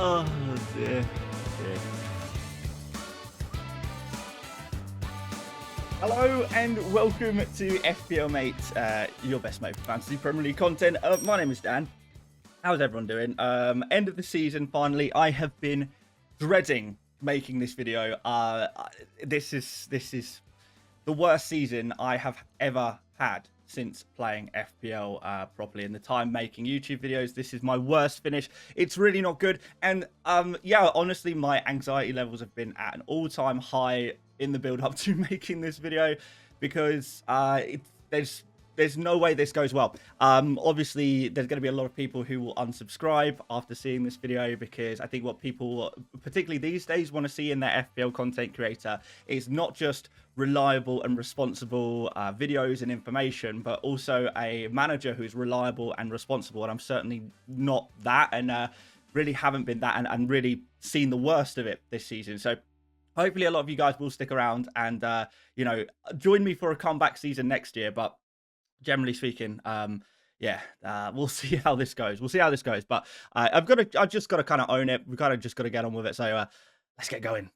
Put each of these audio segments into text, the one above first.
Oh dear. Hello and welcome to FPL Mate, your best mate for fantasy Premier League content. My name is Dan. How's everyone doing? End of the season finally. I have been dreading making this video. This is the worst season I have ever had since playing FPL properly in the time making YouTube videos. This is my worst finish. It's really not good. And yeah, honestly, my anxiety levels have been at an all-time high in the build up to making this video because there's no way this goes well. Obviously, there's going to be a lot of people who will unsubscribe after seeing this video because I think what people, particularly these days, want to see in their FPL content creator is not just reliable and responsible videos and information, but also a manager who's reliable and responsible. And I'm certainly not that, and really haven't been that, and really seen the worst of it this season. So hopefully a lot of you guys will stick around and, you know, join me for a comeback season next year. But generally speaking, yeah, we'll see how this goes. We'll see how this goes. But I've just got to kind of own it. We've kind of just got to get on with it. So let's get going.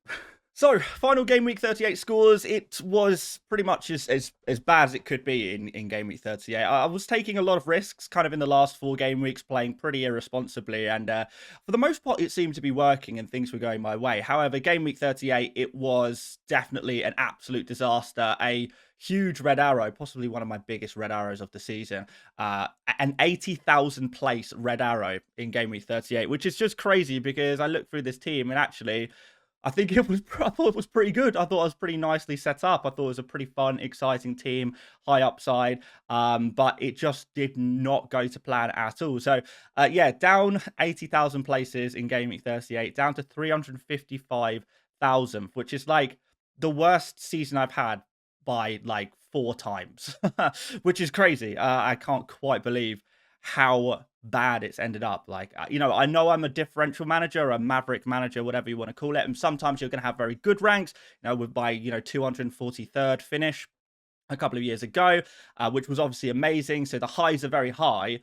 So, final game week 38 scores. It was pretty much as bad as it could be in game week 38. I was taking a lot of risks kind of in the last 4 game weeks, playing pretty irresponsibly. And for the most part, it seemed to be working and things were going my way. However, game week 38, it was definitely an absolute disaster. A huge red arrow, possibly one of my biggest red arrows of the season. An 80,000 place red arrow in game week 38, which is just crazy because I looked through this team and actually I thought it was pretty good. I thought it was pretty nicely set up. I thought it was a pretty fun, exciting team, high upside, but it just did not go to plan at all. So, yeah, down 80,000 places in Game Week 38, down to 355,000, which is like the worst season I've had by like 4 times, which is crazy. I can't quite believe how bad it's ended up. Like, you know I'm a differential manager, a maverick manager, whatever you want to call it, and sometimes you're going to have very good ranks, with my 243rd finish a couple of years ago, which was obviously amazing. So the highs are very high,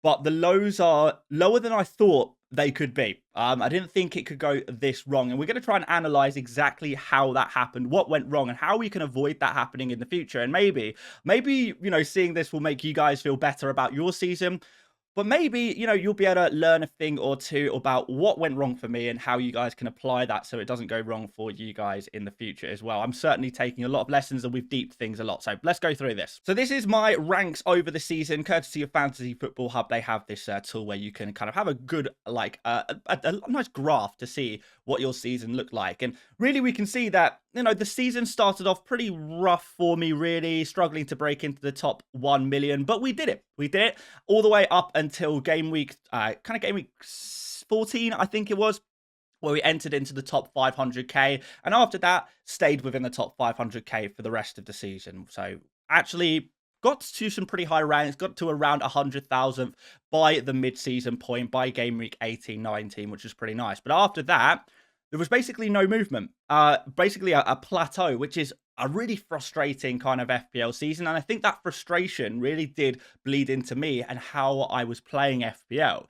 but the lows are lower than I thought they could be. I didn't think it could go this wrong, and we're going to try and analyze exactly how that happened, what went wrong, and how we can avoid that happening in the future. And maybe seeing this will make you guys feel better about your season. But maybe, you'll be able to learn a thing or two about what went wrong for me and how you guys can apply that so it doesn't go wrong for you guys in the future as well. I'm certainly taking a lot of lessons and we've deeped things a lot. So let's go through this. So this is my ranks over the season, courtesy of Fantasy Football Hub. They have this tool where you can kind of have a good, like, a nice graph to see what your season looked like. And really we can see that, the season started off pretty rough for me, really struggling to break into the top 1 million, but we did it. We did it all the way up until game week, game week 14, I think it was, where we entered into the top 500k. And after that, stayed within the top 500k for the rest of the season. So actually got to some pretty high ranks, got to around 100,000 by the mid-season point, by game week 18, 19, which was pretty nice. But after that, there was basically no movement, basically a plateau, which is a really frustrating kind of FPL season. And I think that frustration really did bleed into me and how I was playing FPL,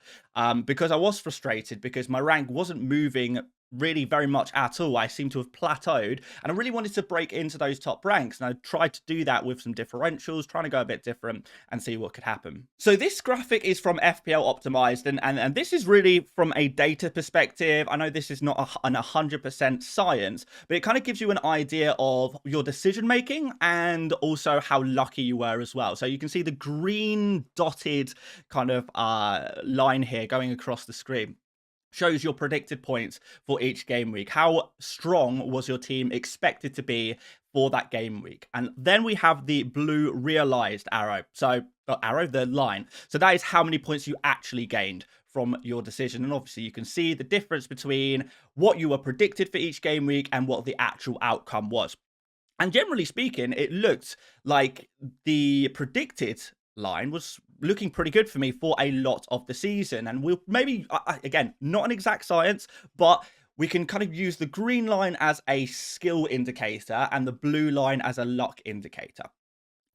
because I was frustrated because my rank wasn't moving really very much at all. I seem to have plateaued and I really wanted to break into those top ranks, and I tried to do that with some differentials, trying to go a bit different and see what could happen. So this graphic is from FPL Optimized, and this is really from a data perspective. I know this is not an 100% science, but it kind of gives you an idea of your decision making and also how lucky you were as well. So you can see the green dotted kind of line here going across the screen shows your predicted points for each game week. How strong was your team expected to be for that game week? And then we have the blue realized arrow. So the line. So that is how many points you actually gained from your decision. And obviously you can see the difference between what you were predicted for each game week and what the actual outcome was. And generally speaking, it looked like the predicted line was looking pretty good for me for a lot of the season. And we'll maybe, again, not an exact science, but we can kind of use the green line as a skill indicator and the blue line as a luck indicator.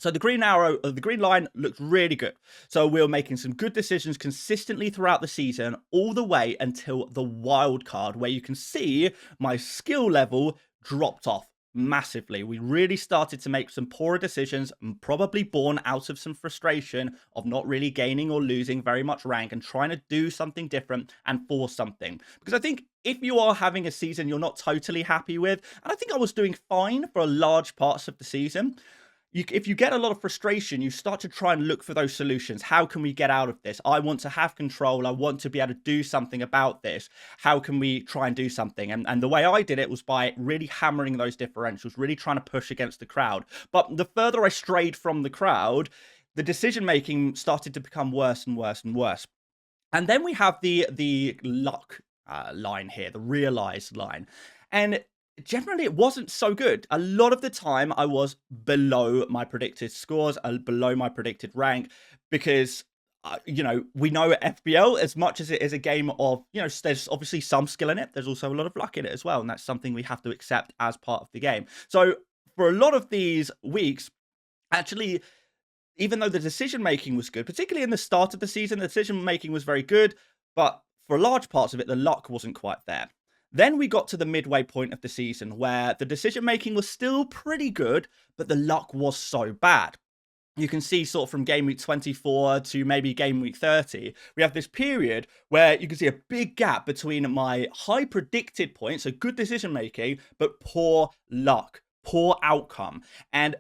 So the green arrow, the green line looks really good. So we were making some good decisions consistently throughout the season, all the way until the wild card, where you can see my skill level dropped off massively. We really started to make some poorer decisions, probably born out of some frustration of not really gaining or losing very much rank and trying to do something different and force something. Because I think if you are having a season you're not totally happy with, and I think I was doing fine for large parts of the season, if you get a lot of frustration, you start to try and look for those solutions. How can we get out of this? I want to have control. I want to be able to do something about this. How can we try and do something? And the way I did it was by really hammering those differentials, really trying to push against the crowd. But the further I strayed from the crowd, the decision-making started to become worse and worse and worse. And then we have the luck line here, the realized line. And generally it wasn't so good. A lot of the time I was below my predicted scores, below my predicted rank, because you know, we know at FPL, as much as it is a game of, you know, there's obviously some skill in it, there's also a lot of luck in it as well, and that's something we have to accept as part of the game. So for a lot of these weeks, actually, even though the decision making was good, particularly in the start of the season, the decision making was very good, but for large parts of it, the luck wasn't quite there. Then we got to the midway point of the season where the decision making was still pretty good, but the luck was so bad. You can see sort of from game week 24 to maybe game week 30, we have this period where you can see a big gap between my high predicted points, so good decision making, but poor luck, poor outcome. And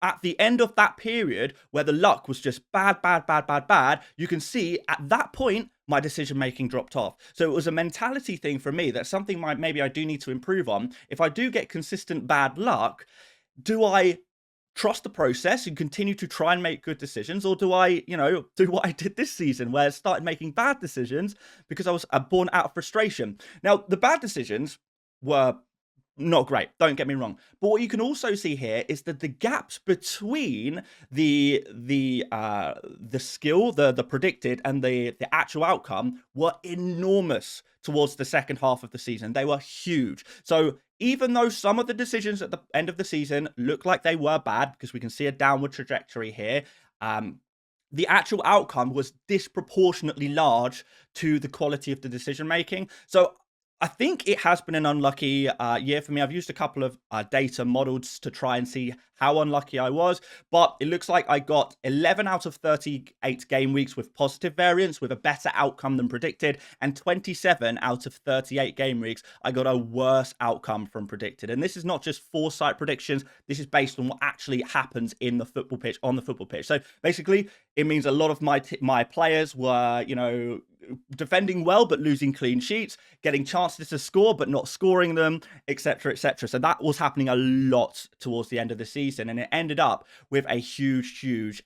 at the end of that period where the luck was just bad, you can see at that point, my decision making dropped off. So it was a mentality thing for me. That's something maybe I do need to improve on. If I do get consistent bad luck, do I trust the process and continue to try and make good decisions, or do I, you know, do what I did this season where I started making bad decisions because I was born out of frustration? Now, the bad decisions were not great, don't get me wrong, but what you can also see here is that the gaps between the skill, the predicted, and the actual outcome were enormous towards the second half of the season. They were huge. So even though some of the decisions at the end of the season look like they were bad, because we can see a downward trajectory here, the actual outcome was disproportionately large to the quality of the decision making. So I think it has been an unlucky year for me. I've used a couple of data models to try and see how unlucky I was, but it looks like I got 11 out of 38 game weeks with positive variance, with a better outcome than predicted, and 27 out of 38 game weeks, I got a worse outcome from predicted. And this is not just foresight predictions. This is based on what actually happens in the football pitch, on the football pitch. So basically, it means a lot of my players were, you know, defending well but losing clean sheets, getting chances to score but not scoring them, etc, etc. So that was happening a lot towards the end of the season, and it ended up with a huge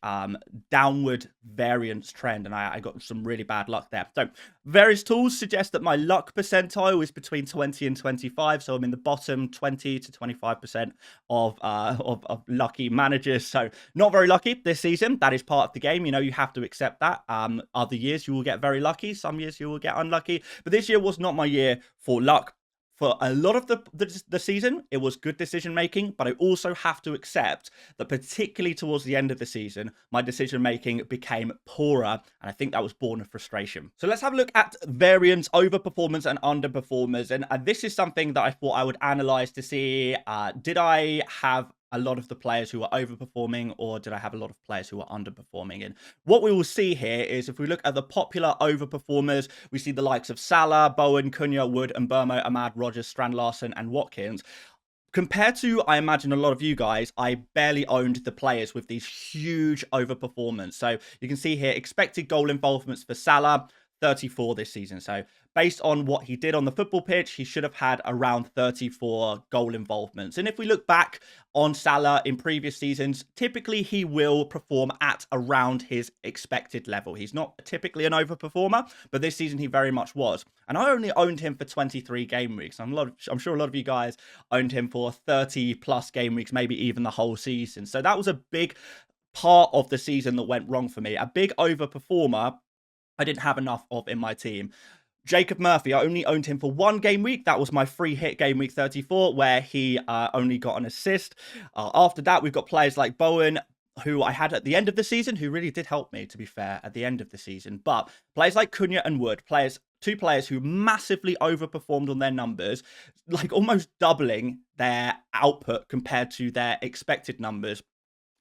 downward variance trend, and I got some really bad luck there. So various tools suggest that my luck percentile is between 20 and 25, so I'm in the bottom 20 to 25% of lucky managers. So not very lucky this season. That is part of the game, you know, you have to accept that. Other years you will get very lucky, some years you will get unlucky, but this year was not my year for luck. For a lot of the season, it was good decision making, but I also have to accept that particularly towards the end of the season, my decision making became poorer, and I think that was born of frustration. So let's have a look at variance, overperformance, and underperformers, and this is something that I thought I would analyze to see, did I have a lot of the players who are overperforming, or did I have a lot of players who are underperforming? And what we will see here is, if we look at the popular overperformers, we see the likes of Salah, Bowen, Cunha, Wood, and Burmo, Ahmad, Rogers, Strand Larson, and Watkins. Compared to, I imagine, a lot of you guys, I barely owned the players with these huge overperformance. So you can see here, expected goal involvements for Salah, 34 this season. So based on what he did on the football pitch, he should have had around 34 goal involvements. And if we look back on Salah in previous seasons, typically he will perform at around his expected level. He's not typically an overperformer, but this season he very much was. And I only owned him for 23 game weeks. I'm sure a lot of you guys owned him for 30 plus game weeks, maybe even the whole season. So that was a big part of the season that went wrong for me. A big overperformer I didn't have enough of in my team. Jacob Murphy, I only owned him for one game week. That was my free hit game week 34, where he only got an assist. After that, we've got players like Bowen, who I had at the end of the season, who really did help me, to be fair, at the end of the season. But players like Cunha and Wood, two players who massively overperformed on their numbers, like almost doubling their output compared to their expected numbers.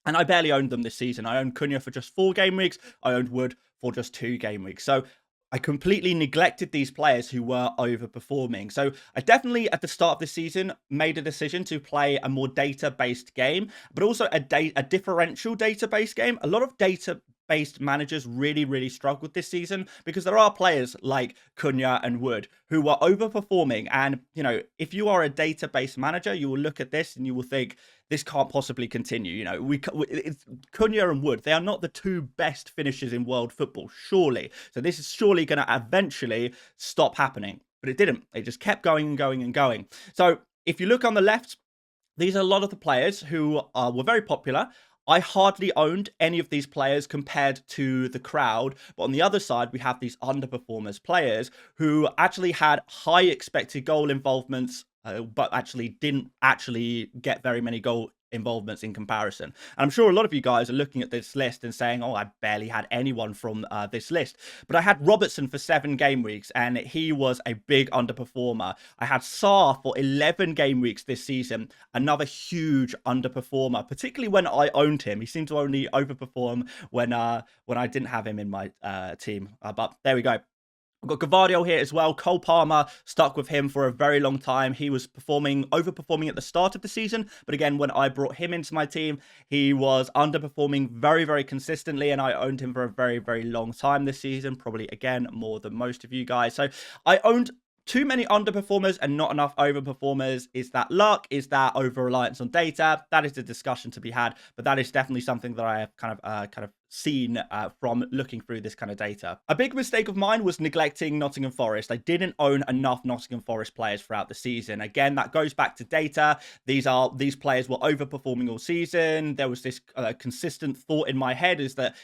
And I barely owned them this season. I owned Cunha for just 4 game weeks. I owned Wood for just 2 game weeks. So I completely neglected these players who were overperforming. So I definitely, at the start of the season, made a decision to play a more data-based game, but also a differential data-based game. A lot of data-based managers really struggled this season because there are players like Cunha and Wood who were overperforming. And, you know, if you are a data-based manager, you will look at this and you will think, this can't possibly continue. You know, it's Cunha and Wood. They are not the 2 best finishers in world football, surely. So this is surely going to eventually stop happening. But it didn't. It just kept going and going and going. So if you look on the left, these are a lot of the players who were very popular. I hardly owned any of these players compared to the crowd. But on the other side, we have these underperformers players who actually had high expected goal involvements, but actually didn't actually get very many goal involvements in comparison. And I'm sure a lot of you guys are looking at this list and saying, oh, I barely had anyone from this list. But I had Robertson for 7 game weeks, and he was a big underperformer. I had Sarr for 11 game weeks this season, another huge underperformer, particularly when I owned him. He seemed to only overperform when I didn't have him in my team. But there we go. I've got Gavardio here as well. Cole Palmer, stuck with him for a very long time. He was overperforming at the start of the season. But again, when I brought him into my team, he was underperforming very consistently. And I owned him for a very long time this season. Probably, again, more than most of you guys. So I owned too many underperformers and not enough overperformers. Is that luck? Is that over-reliance on data? That is the discussion to be had, but that is definitely something that I have kind of seen from looking through this kind of data. A big mistake of mine was neglecting Nottingham Forest. I didn't own enough Nottingham Forest players throughout the season. Again, that goes back to data. These players were overperforming all season. There was this consistent thought in my head is that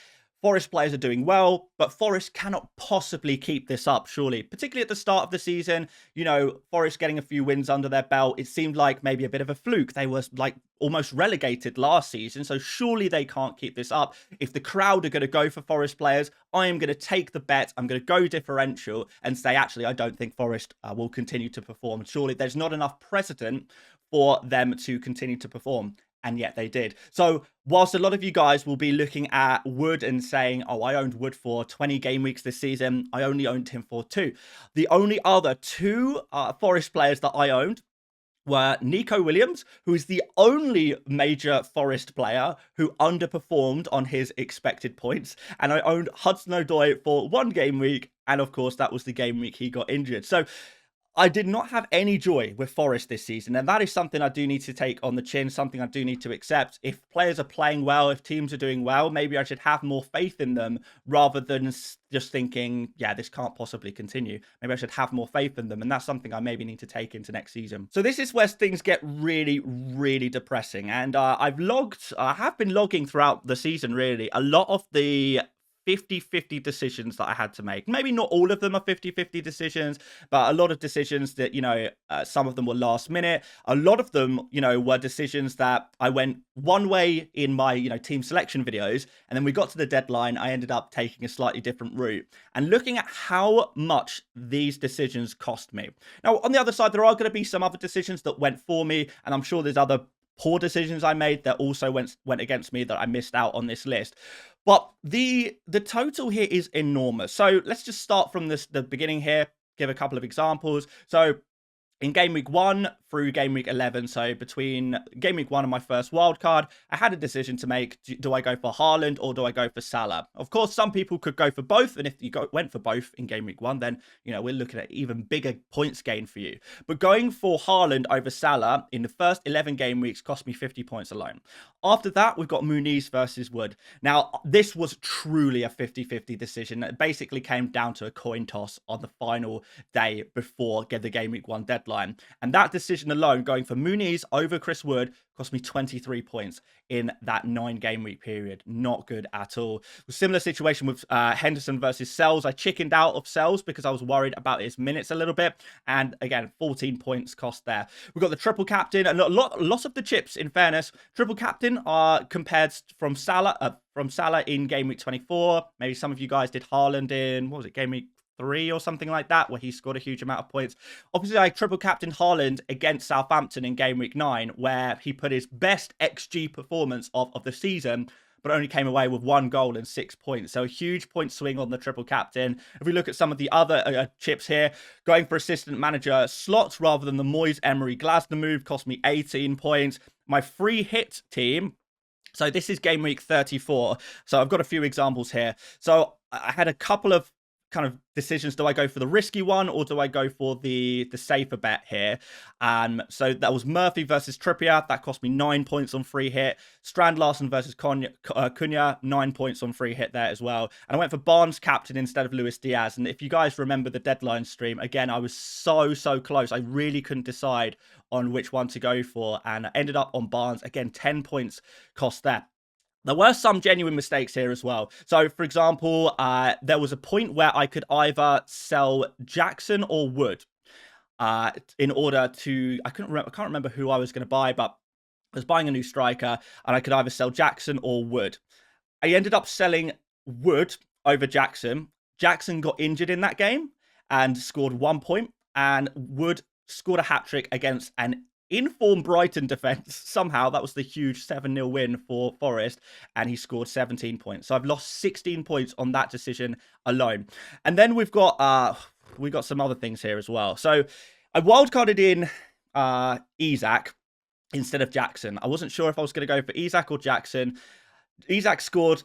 Forest players are doing well, but Forest cannot possibly keep this up, surely. Particularly at the start of the season, you know, Forest getting a few wins under their belt. It seemed like maybe a bit of a fluke. They were like almost relegated last season, so surely they can't keep this up. If the crowd are going to go for Forest players, I am going to take the bet. I'm going to go differential and say, actually, I don't think Forest will continue to perform. Surely there's not enough precedent for them to continue to perform. And yet they did. So whilst a lot of you guys will be looking at Wood and saying, oh, I owned Wood for 20 game weeks this season, I only owned him for 2. The only other 2 Forest players that I owned were Nico Williams, who is the only major Forest player who underperformed on his expected points. And I owned Hudson-Odoi for 1 game week. And of course, that was the game week he got injured. So I did not have any joy with Forest this season, and that is something I do need to take on the chin, something I do need to accept. If players are playing well, if teams are doing well, maybe I should have more faith in them rather than just thinking, yeah, this can't possibly continue. Maybe I should have more faith in them, and that's something I maybe need to take into next season. So this is where things get really depressing, and I have been logging throughout the season, really, a lot of the 50-50 decisions that I had to make. Maybe not all of them are 50-50 decisions, but a lot of decisions that, you know, some of them were last minute. A lot of them, you know, were decisions that I went one way in my, you know, team selection videos. And then we got to the deadline. I ended up taking a slightly different route and looking at how much these decisions cost me. Now, on the other side, there are going to be some other decisions that went for me. And I'm sure there's other poor decisions I made that also went against me that I missed out on this list. But the total here is enormous. So let's just start from the beginning here, give a couple of examples. So in game week 1 through game week 11, so between game week 1 and my first wildcard, I had a decision to make. Do I go for Haaland or do I go for Salah? Of course, some people could go for both. And if you went for both in game week 1, then, you know, we're looking at even bigger points gain for you. But going for Haaland over Salah in the first 11 game weeks cost me 50 points alone. After that, we've got Muniz versus Wood. Now, this was truly a 50-50 decision. It basically came down to a coin toss on the final day before the game week 1 deadline. And that decision decision alone, going for Muniz over Chris Wood, cost me 23 points in that 9-game week period. Not good at all. Similar situation with Henderson versus Sells. I chickened out of Sells because I was worried about his minutes a little bit. And again, 14 points cost there. We've got the triple captain, and lots of the chips, in fairness. Triple captain are compared from Salah in game week 24. Maybe some of you guys did Haaland in, what was it, game week 3 or something like that, where he scored a huge amount of points. Obviously, I triple captain Haaland against Southampton in game week 9, where he put his best XG performance of the season, but only came away with 1 goal and 6 points. So a huge point swing on the triple captain. If we look at some of the other chips here, going for assistant manager slots rather than the Moyes, Emery, Glasner move cost me 18 points. My free hit team, so this is game week 34. So I've got a few examples here. So I had a couple of kind of decisions. Do I go for the risky one or do I go for the safer bet here? So that was Murphy versus Trippier. That cost me 9 points on free hit. Strand Larson versus Cunha, 9 points on free hit there as well. And I went for Barnes captain instead of Luis Diaz. And if you guys remember the deadline stream, again, I was so close. I really couldn't decide on which one to go for. And I ended up on Barnes. Again, 10 points cost there. There were some genuine mistakes here as well. So, for example, there was a point where I could either sell Jackson or Wood in order to... I can't remember who I was going to buy, but I was buying a new striker, and I could either sell Jackson or Wood. I ended up selling Wood over Jackson. Jackson got injured in that game and scored 1 point, and Wood scored a hat-trick against an informed Brighton defence. Somehow that was the huge 7-0 win for Forest, and he scored 17 points. So I've lost 16 points on that decision alone. And then we've got some other things here as well. So I wildcarded in Isak instead of Jackson. I wasn't sure if I was going to go for Isak or Jackson. Isak scored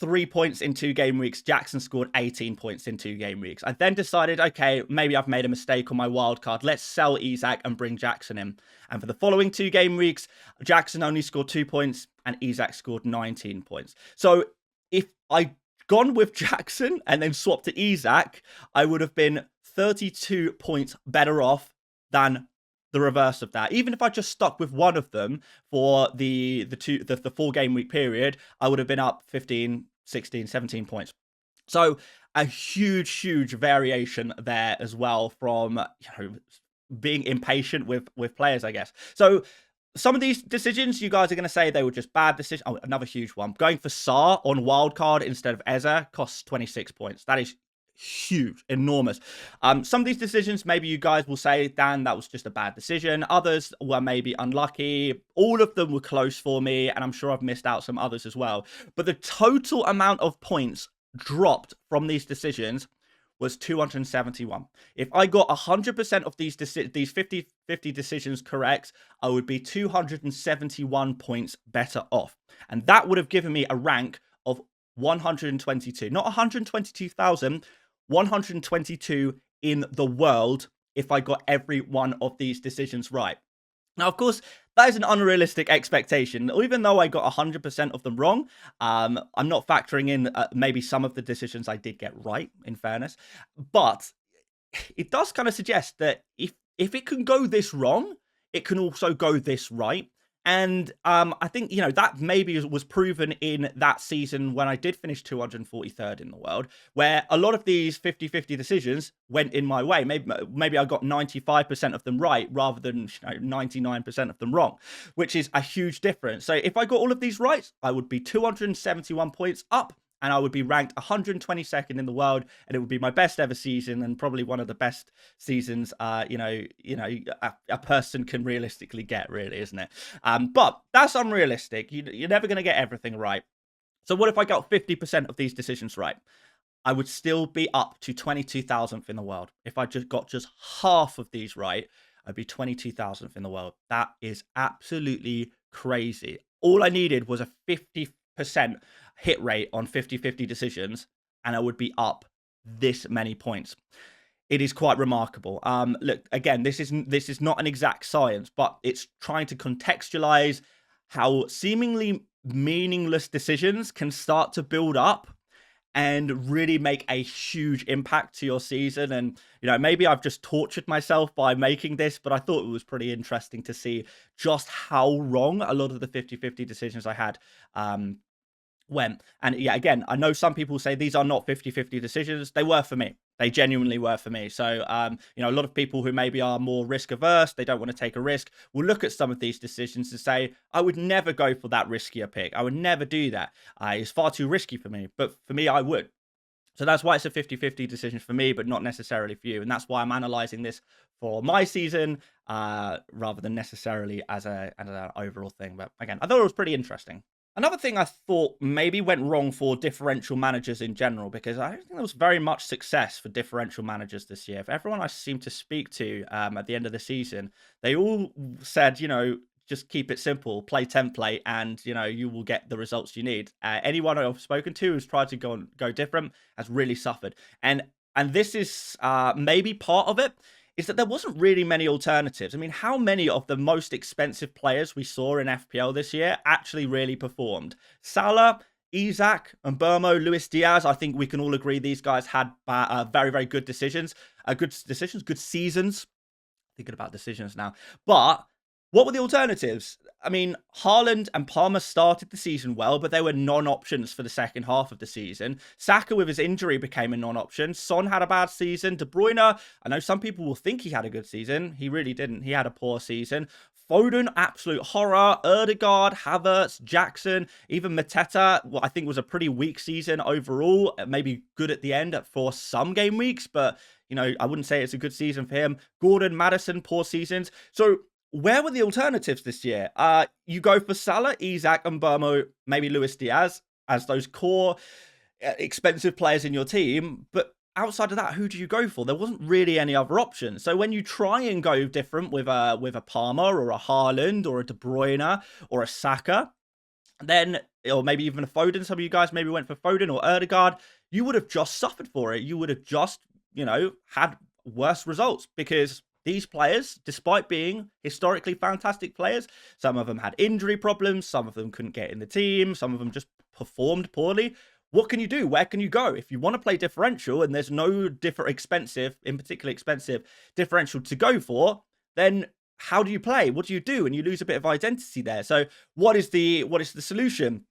3 points in 2 game weeks. Jackson scored 18 points in 2 game weeks. I then decided, okay, maybe I've made a mistake on my wild card. Let's sell Isak and bring Jackson in. And for the following 2 game weeks, Jackson only scored 2 points and Isak scored 19 points. So if I'd gone with Jackson and then swapped to Isak, I would have been 32 points better off than the reverse of that. Even if I just stuck with one of them for the 4 game week period, I would have been up 15, 16, 17 points. So a huge variation there as well from, being impatient with players, I guess. So some of these decisions, you guys are going to say they were just bad decisions. Oh, another huge one. Going for Saar on wildcard instead of Eze costs 26 points. That is huge, enormous. Some of these decisions, maybe you guys will say, Dan, that was just a bad decision. Others were maybe unlucky. All of them were close for me, and I'm sure I've missed out some others as well. But the total amount of points dropped from these decisions was 271. If I got 100% of these 50 decisions correct, I would be 271 points better off. And that would have given me a rank of 122. Not 122,000, 122 in the world if I got every one of these decisions right. Now, of course, that is an unrealistic expectation. Even though I got 100% of them wrong, I'm not factoring in maybe some of the decisions I did get right, in fairness. But it does kind of suggest that if it can go this wrong, it can also go this right. And I think, that maybe was proven in that season when I did finish 243rd in the world, where a lot of these 50-50 decisions went in my way. Maybe I got 95% of them right rather than 99% of them wrong, which is a huge difference. So if I got all of these right, I would be 271 points up, and I would be ranked 122nd in the world, and it would be my best ever season, and probably one of the best seasons, a person can realistically get, really, isn't it? But that's unrealistic. You're never going to get everything right. So what if I got 50% of these decisions right? I would still be up to 22,000th in the world. If I got half of these right, I'd be 22,000th in the world. That is absolutely crazy. All I needed was a 50% hit rate on 50-50 decisions, and I would be up this many points. It is quite remarkable. Look, again, this is not an exact science, but it's trying to contextualize how seemingly meaningless decisions can start to build up and really make a huge impact to your season. And, maybe I've just tortured myself by making this, but I thought it was pretty interesting to see just how wrong a lot of the 50-50 decisions I had went. And yeah, again, I know some people say these are not 50-50 decisions. They were for me. They genuinely were for me. So, a lot of people who maybe are more risk averse, they don't want to take a risk, will look at some of these decisions and say, I would never go for that riskier pick. I would never do that. It's far too risky for me. But for me, I would. So that's why it's a 50-50 decision for me, but not necessarily for you. And that's why I'm analyzing this for my season rather than necessarily as an overall thing. But again, I thought it was pretty interesting. Another thing I thought maybe went wrong for differential managers in general, because I don't think there was very much success for differential managers this year. If everyone I seem to speak to at the end of the season, they all said, just keep it simple, play template, and you will get the results you need. Anyone I've spoken to who's tried to go different has really suffered, and this is maybe part of it. Is that there wasn't really many alternatives. I mean, how many of the most expensive players we saw in FPL this year actually really performed? Salah, Isak, and Burmo, Luis Diaz, I think we can all agree these guys had very, very good decisions. Good seasons. Thinking about decisions now. But what were the alternatives? I mean, Haaland and Palmer started the season well, but they were non-options for the second half of the season. Saka, with his injury, became a non-option. Son had a bad season. De Bruyne, I know some people will think he had a good season. He really didn't. He had a poor season. Foden, absolute horror. Ødegaard, Havertz, Jackson, even Mateta, what I think was a pretty weak season overall. Maybe good at the end for some game weeks, but, I wouldn't say it's a good season for him. Gordon, Maddison, poor seasons. So where were the alternatives this year? You go for Salah, Isak, and Burmo, maybe Luis Diaz as those core expensive players in your team. But outside of that, who do you go for? There wasn't really any other options. So when you try and go different with a Palmer or a Haaland or a De Bruyne or a Saka, then, or maybe even a Foden, some of you guys maybe went for Foden or Ødegaard, you would have just suffered for it. You would have just, had worse results, because these players, despite being historically fantastic players, some of them had injury problems, some of them couldn't get in the team, some of them just performed poorly. What can you do? Where can you go? If you want to play differential and there's no particularly expensive differential to go for, then how do you play? What do you do? And you lose a bit of identity there. So what is the solution?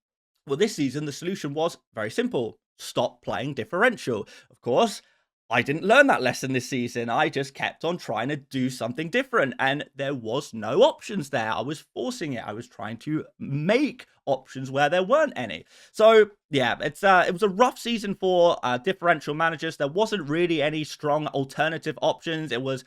Well, this season, the solution was very simple. Stop playing differential. Of course, I didn't learn that lesson this season. I just kept on trying to do something different, and there was no options there. I was forcing it. I was trying to make options where there weren't any. So yeah, it was a rough season for differential managers. There wasn't really any strong alternative options. It was,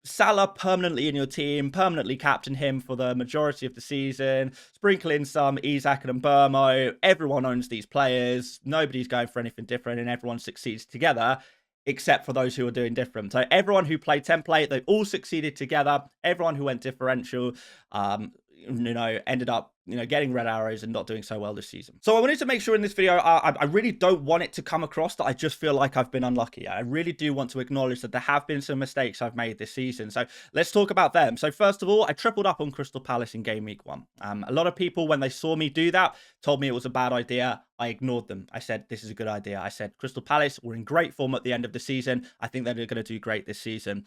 Salah permanently in your team, permanently captain him for the majority of the season, sprinkle in some Isak and Burmo. Everyone owns these players. Nobody's going for anything different, and everyone succeeds together, except for those who are doing different. So everyone who played template, they all succeeded together. Everyone who went differential, ended up, getting red arrows and not doing so well this season. So I wanted to make sure in this video, I really don't want it to come across that I just feel like I've been unlucky. I really do want to acknowledge that there have been some mistakes I've made this season. So let's talk about them. So first of all, I tripled up on Crystal Palace in game week 1. A lot of people, when they saw me do that, told me it was a bad idea. I ignored them. I said, this is a good idea. I said, Crystal Palace were in great form at the end of the season. I think they're going to do great this season.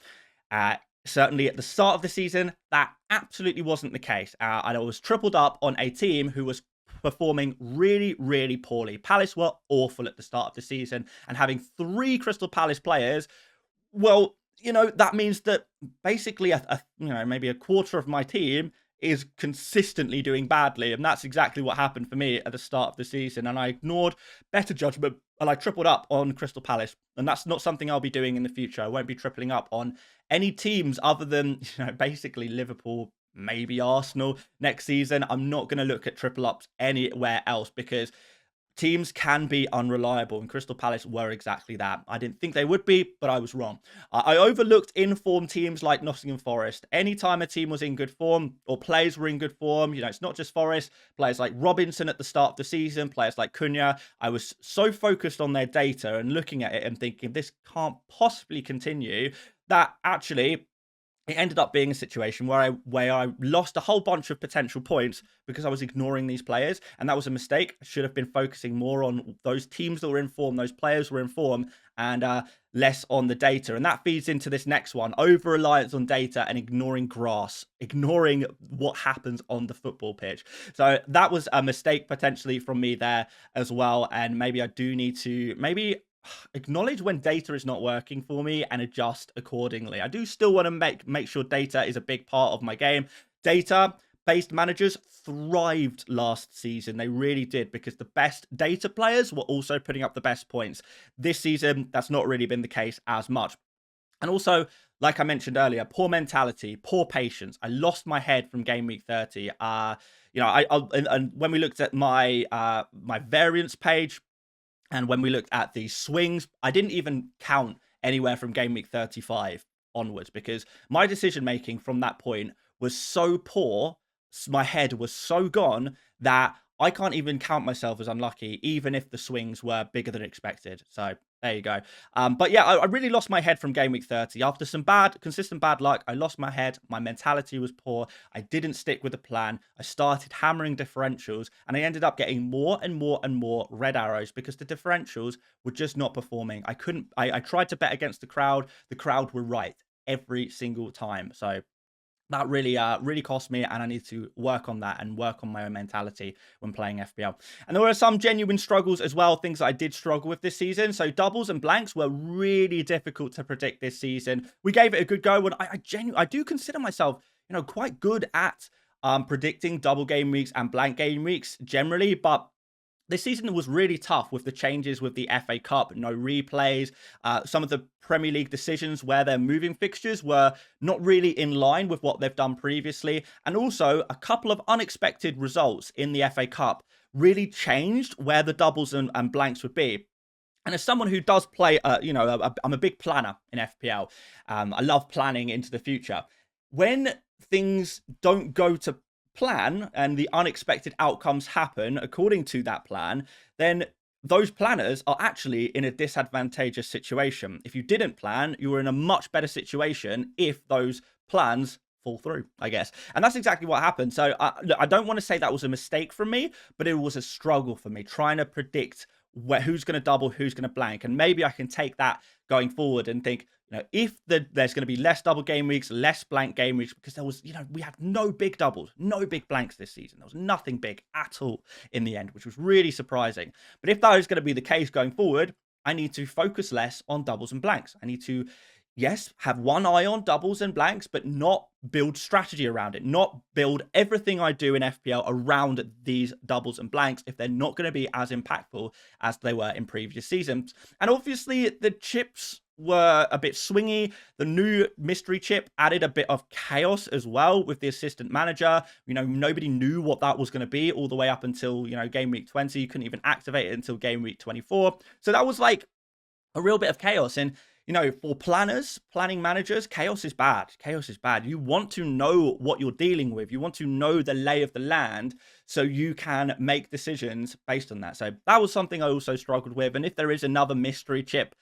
Certainly at the start of the season, that absolutely wasn't the case. I was tripled up on a team who was performing really, really poorly. Palace were awful at the start of the season, and having 3 Crystal Palace players, well, that means that basically maybe a quarter of my team is consistently doing badly, and that's exactly what happened for me at the start of the season. And I ignored better judgment, and I tripled up on Crystal Palace, and that's not something I'll be doing in the future. I won't be tripling up on any teams other than basically Liverpool, maybe Arsenal next season. I'm not going to look at triple ups anywhere else, because teams can be unreliable, and Crystal Palace were exactly that. I didn't think they would be, but I was wrong. I overlooked in-form teams like Nottingham Forest. Anytime a team was in good form, or players were in good form, it's not just Forest, players like Robinson at the start of the season, players like Cunha, I was so focused on their data and looking at it and thinking, this can't possibly continue, that actually it ended up being a situation where I lost a whole bunch of potential points because I was ignoring these players, and that was a mistake. I should have been focusing more on those teams that were in form, those players were in form, and less on the data. And that feeds into this next one: over reliance on data and ignoring grass, ignoring what happens on the football pitch. So that was a mistake potentially from me there as well, and maybe I do need to acknowledge when data is not working for me and adjust accordingly. I do still want to make sure data is a big part of my game. Data based managers thrived last season. They really did, because the best data players were also putting up the best points. This season, that's not really been the case as much. And also, like I mentioned earlier, poor mentality, poor patience. I lost my head from game week 30. And when we looked at my my variance page, and when we looked at the swings, I didn't even count anywhere from game week 35 onwards, because my decision making from that point was so poor. My head was so gone that I can't even count myself as unlucky, even if the swings were bigger than expected. So there you go. But yeah, I really lost my head from game week 30. After some consistent bad luck, I lost my head. My mentality was poor. I didn't stick with the plan. I started hammering differentials, and I ended up getting more and more and more red arrows because the differentials were just not performing. I tried to bet against the crowd. The crowd were right every single time. So that really cost me, and I need to work on that and work on my own mentality when playing FPL. And there were some genuine struggles as well, things that I did struggle with this season. So doubles and blanks were really difficult to predict this season. We gave it a good go, and I do consider myself, quite good at predicting double game weeks and blank game weeks generally, but this season was really tough with the changes with the FA Cup, no replays. Some of the Premier League decisions where they're moving fixtures were not really in line with what they've done previously. And also a couple of unexpected results in the FA Cup really changed where the doubles and blanks would be. And as someone who does play, I'm a big planner in FPL. I love planning into the future. When things don't go to plan and the unexpected outcomes happen according to that plan, then those planners are actually in a disadvantageous situation. If you didn't plan, you were in a much better situation if those plans fall through, I guess. And that's exactly what happened. So I don't want to say that was a mistake from me, but it was a struggle for me trying to predict who's going to double, who's going to blank. And maybe I can take that going forward and think, if there's going to be less double game weeks, less blank game weeks, because there was, we had no big doubles, no big blanks this season. There was nothing big at all in the end, which was really surprising. But if that is going to be the case going forward, I need to focus less on doubles and blanks. I need to, yes, have one eye on doubles and blanks, but not build strategy around it, not build everything I do in FPL around these doubles and blanks if they're not going to be as impactful as they were in previous seasons. And obviously the chips were a bit swingy. The new mystery chip added a bit of chaos as well with the assistant manager. Nobody knew what that was going to be all the way up until, game week 20. You couldn't even activate it until game week 24. So that was like a real bit of chaos. And for planning managers, chaos is bad. Chaos is bad. You want to know what you're dealing with. You want to know the lay of the land so you can make decisions based on that. So that was something I also struggled with. And if there is another mystery chip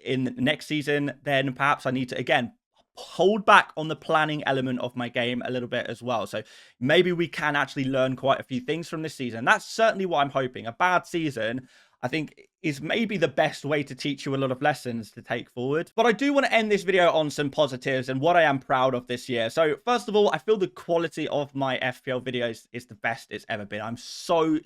in next season, then perhaps I need to, again, hold back on the planning element of my game a little bit as well. So maybe we can actually learn quite a few things from this season. That's certainly what I'm hoping. A bad season, I think, is maybe the best way to teach you a lot of lessons to take forward. But I do want to end this video on some positives and what I am proud of this year. So first of all, I feel the quality of my FPL videos is the best it's ever been. I'm so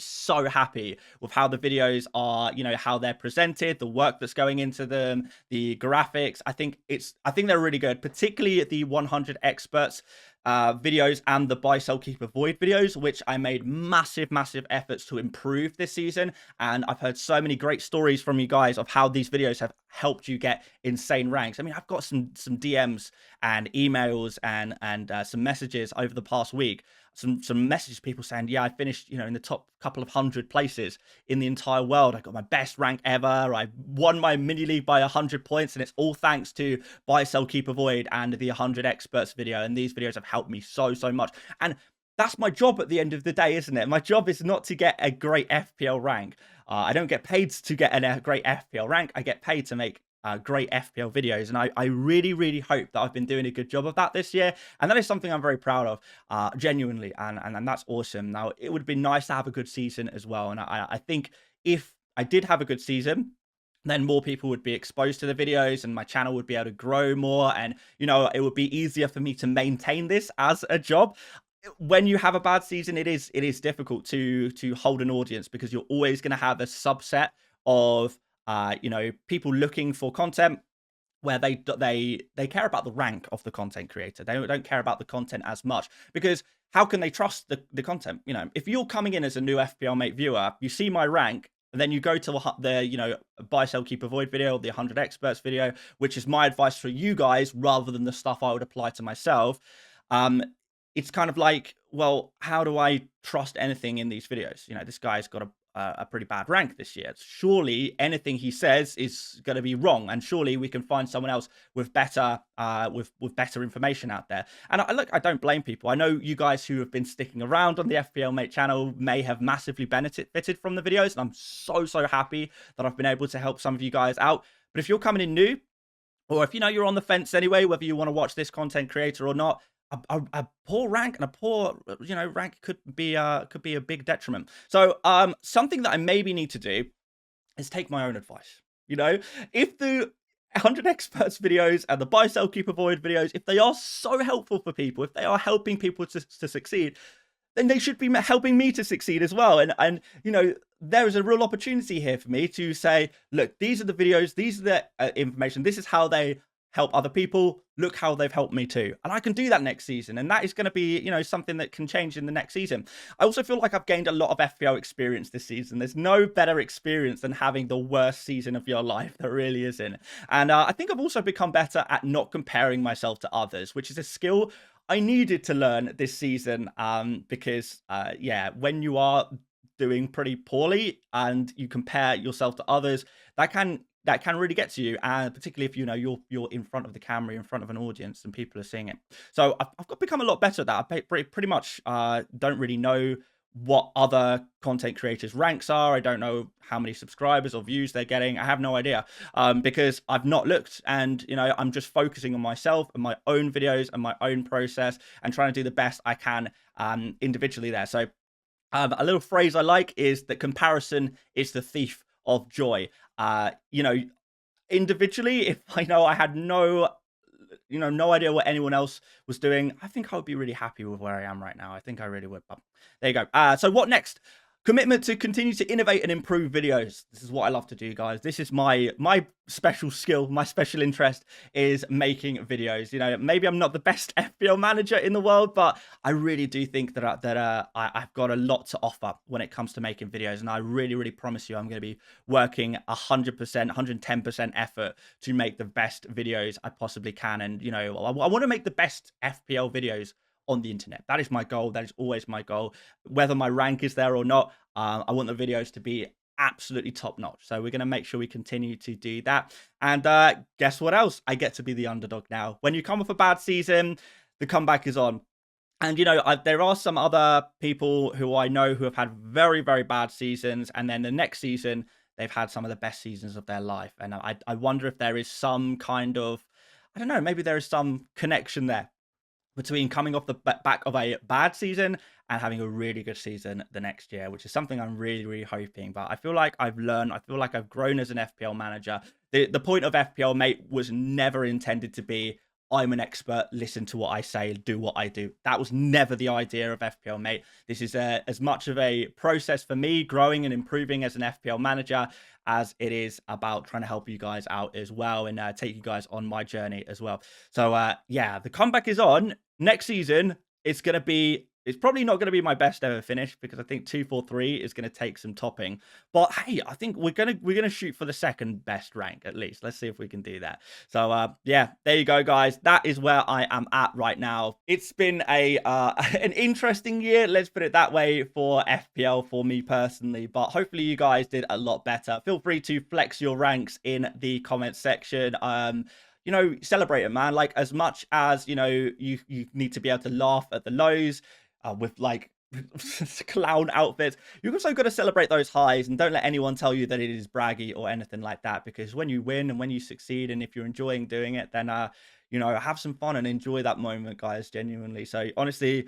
happy with how the videos are, how they're presented, the work that's going into them, the graphics. I think they're really good, particularly the 100 experts videos and the buy, sell, keep, avoid videos, which I made massive efforts to improve this season. And I've heard so many great stories from you guys of how these videos have helped you get insane ranks. I mean, I've got some DMs and emails and some messages over the past week. Some messages, people saying, yeah, I finished, in the top couple of 100 places in the entire world. I got my best rank ever. I won my mini league by 100 points, and it's all thanks to buy, sell, keep, avoid and the 100 experts video. And these videos have helped me so much. And that's my job at the end of the day, isn't it? My job is not to get a great FPL rank. I don't get paid to get a great FPL rank. I get paid to make great FPL videos. And I really, really hope that I've been doing a good job of that this year. And that is something I'm very proud of, genuinely. And that's awesome. Now, it would be nice to have a good season as well. And I think if I did have a good season, then more people would be exposed to the videos and my channel would be able to grow more. And, it would be easier for me to maintain this as a job. When you have a bad season, it is difficult to hold an audience, because you're always going to have a subset of people looking for content where they care about the rank of the content creator. They don't care about the content as much, because how can they trust the content? If you're coming in as a new FPL Mate viewer, you see my rank, and then you go to the buy, sell, keep, avoid video, the 100 experts video, which is my advice for you guys rather than the stuff I would apply to myself. It's kind of like, well, how do I trust anything in these videos? This guy's got a pretty bad rank this year. Surely anything he says is going to be wrong, and surely we can find someone else with better with better information out there. And I don't blame people. I know you guys who have been sticking around on the FPL Mate channel may have massively benefited from the videos, and I'm so happy that I've been able to help some of you guys out. But if you're coming in new, or if you're on the fence anyway, whether you want to watch this content creator or not, a poor rank and a poor rank could be a big detriment. So something that I maybe need to do is take my own advice. If the 100 experts videos and the buy, sell, keep, avoid videos, if they are so helpful for people, if they are helping people to succeed, then they should be helping me to succeed as well. And there is a real opportunity here for me to say, look, these are the videos, these are the information, this is how they help other people. Look how they've helped me too. And I can do that next season. And that is going to be, something that can change in the next season. I also feel like I've gained a lot of FPL experience this season. There's no better experience than having the worst season of your life. There really isn't. And I think I've also become better at not comparing myself to others, which is a skill I needed to learn this season. Because when you are doing pretty poorly and you compare yourself to others, that can really get to you, and particularly if you're in front of the camera, in front of an audience, and people are seeing it. So I've got become a lot better at that. I pretty much don't really know what other content creators' ranks are. I don't know how many subscribers or views they're getting. I have no idea, because I've not looked, and I'm just focusing on myself and my own videos and my own process, and trying to do the best I can individually there. So a little phrase I like is that comparison is the thief of joy. Individually, if I had no idea what anyone else was doing, I think I would be really happy with where I am right now. I think I really would. But there you go. So what next? Commitment to continue to innovate and improve videos. This is what I love to do, guys. This is my special skill, my special interest is making videos. Maybe I'm not the best FPL manager in the world, but I really do think that I've got a lot to offer when it comes to making videos. And I really, really promise you I'm going to be working 100%, 110% effort to make the best videos I possibly can. And, I want to make the best FPL videos on the internet. That is my goal. That is always my goal. Whether my rank is there or not, I want the videos to be absolutely top notch. So we're going to make sure we continue to do that. And guess what else? I get to be the underdog now. When you come off a bad season, the comeback is on. And, there are some other people who I know who have had very, very bad seasons. And then the next season, they've had some of the best seasons of their life. And I wonder if there is some kind of, I don't know, maybe there is some connection there between coming off the back of a bad season and having a really good season the next year, which is something I'm really, really hoping. But I feel like I've learned, I feel like I've grown as an FPL manager. The point of FPL Mate was never intended to be, I'm an expert, listen to what I say, do what I do. That was never the idea of FPL Mate. This is as much of a process for me growing and improving as an FPL manager as it is about trying to help you guys out as well, and take you guys on my journey as well. So the comeback is on. Next season, it's probably not going to be my best ever finish, because I think 243 is going to take some topping. But hey, I think we're gonna shoot for the second best rank at least. Let's see if we can do that. So there you go, guys. That is where I am at right now. It's been an interesting year, let's put it that way, for FPL for me personally. But hopefully you guys did a lot better. Feel free to flex your ranks in the comments section. Celebrate it, man. Like, as much as you need to be able to laugh at the lows with clown outfits. You've also got to celebrate those highs, and don't let anyone tell you that it is braggy or anything like that, because when you win and when you succeed, and if you're enjoying doing it, then you know, have some fun and enjoy that moment, guys, genuinely. So honestly,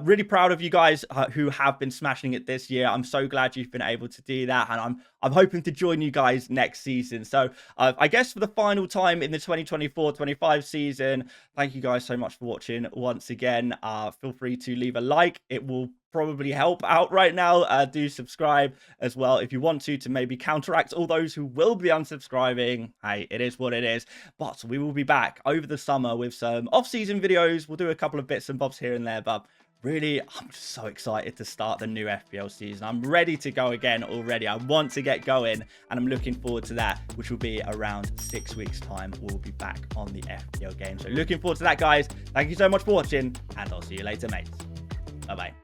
really proud of you guys who have been smashing it this year. I'm so glad you've been able to do that, and I'm hoping to join you guys next season. So I guess for the final time in the 2024-25 season, thank you guys so much for watching once again. Feel free to leave a like. It will probably help out right now. Do subscribe as well if you want to maybe counteract all those who will be unsubscribing. Hey, it is what it is. But we will be back over the summer with some off-season videos. We'll do a couple of bits and bobs here and there, but really, I'm just so excited to start the new FPL season. I'm ready to go again already. I want to get going, and I'm looking forward to that, which will be around 6 weeks' time. We'll be back on the FPL game. So looking forward to that, guys. Thank you so much for watching, and I'll see you later, mates. Bye-bye.